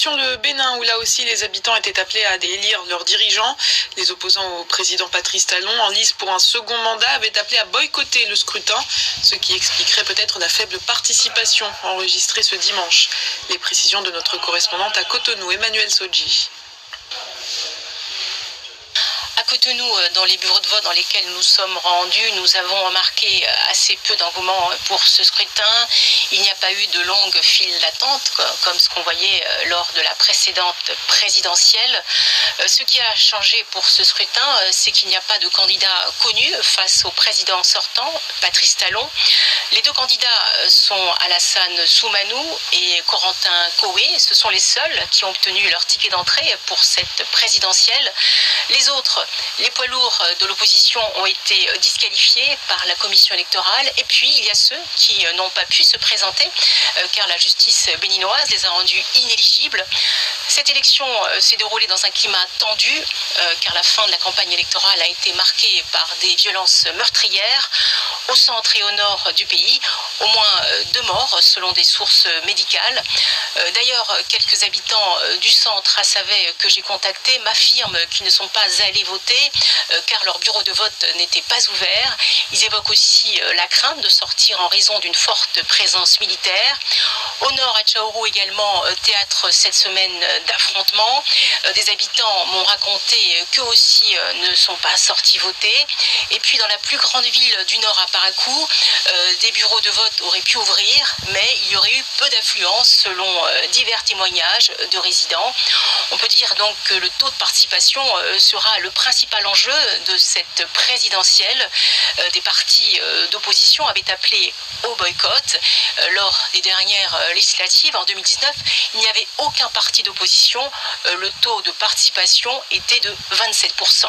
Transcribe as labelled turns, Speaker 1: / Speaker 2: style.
Speaker 1: Direction le Bénin, où là aussi les habitants étaient appelés à élire leurs dirigeants. Les opposants au président Patrice Talon, en lice pour un second mandat, avaient appelé à boycotter le scrutin, ce qui expliquerait peut-être la faible participation enregistrée ce dimanche. Les précisions de notre correspondante à Cotonou, Emmanuel Sodji.
Speaker 2: À Cotonou, dans les bureaux de vote dans lesquels nous sommes rendus, nous avons remarqué assez peu d'engouement pour ce scrutin. Il n'y a pas eu de longues files d'attente, comme ce qu'on voyait lors de la précédente présidentielle. Ce qui a changé pour ce scrutin, c'est qu'il n'y a pas de candidat connu face au président sortant, Patrice Talon. Les deux candidats sont Alassane Soumanou et Corentin Coé. Ce sont les seuls qui ont obtenu leur ticket d'entrée pour cette présidentielle. Les autres, les poids lourds de l'opposition, ont été disqualifiés par la commission électorale. Et puis, il y a ceux qui n'ont pas pu se présenter car la justice béninoise les a rendus inéligibles. Cette élection s'est déroulée dans un climat tendu car la fin de la campagne électorale a été marquée par des violences meurtrières au centre et au nord du pays. Au moins 2 morts selon des sources médicales. D'ailleurs, quelques habitants du centre à Savet que j'ai contactés m'affirment qu'ils ne sont pas allés voter car leur bureau de vote n'était pas ouvert. Ils évoquent aussi la crainte de sortir en raison d'une forte présence militaire. Au nord, à Tchaourou également, théâtre cette semaine d'affrontements. Des habitants m'ont raconté qu'eux aussi ne sont pas sortis voter. Et puis dans la plus grande ville du nord, à Parakou, des bureaux de vote auraient pu ouvrir, mais il y aurait eu peu d'affluence selon divers témoignages de résidents. On peut dire donc que le taux de participation sera le principal enjeu de cette présidentielle. Des partis d'opposition avaient appelé au boycott. Lors des dernières législatives, en 2019, il n'y avait aucun parti d'opposition. Le taux de participation était de 27%.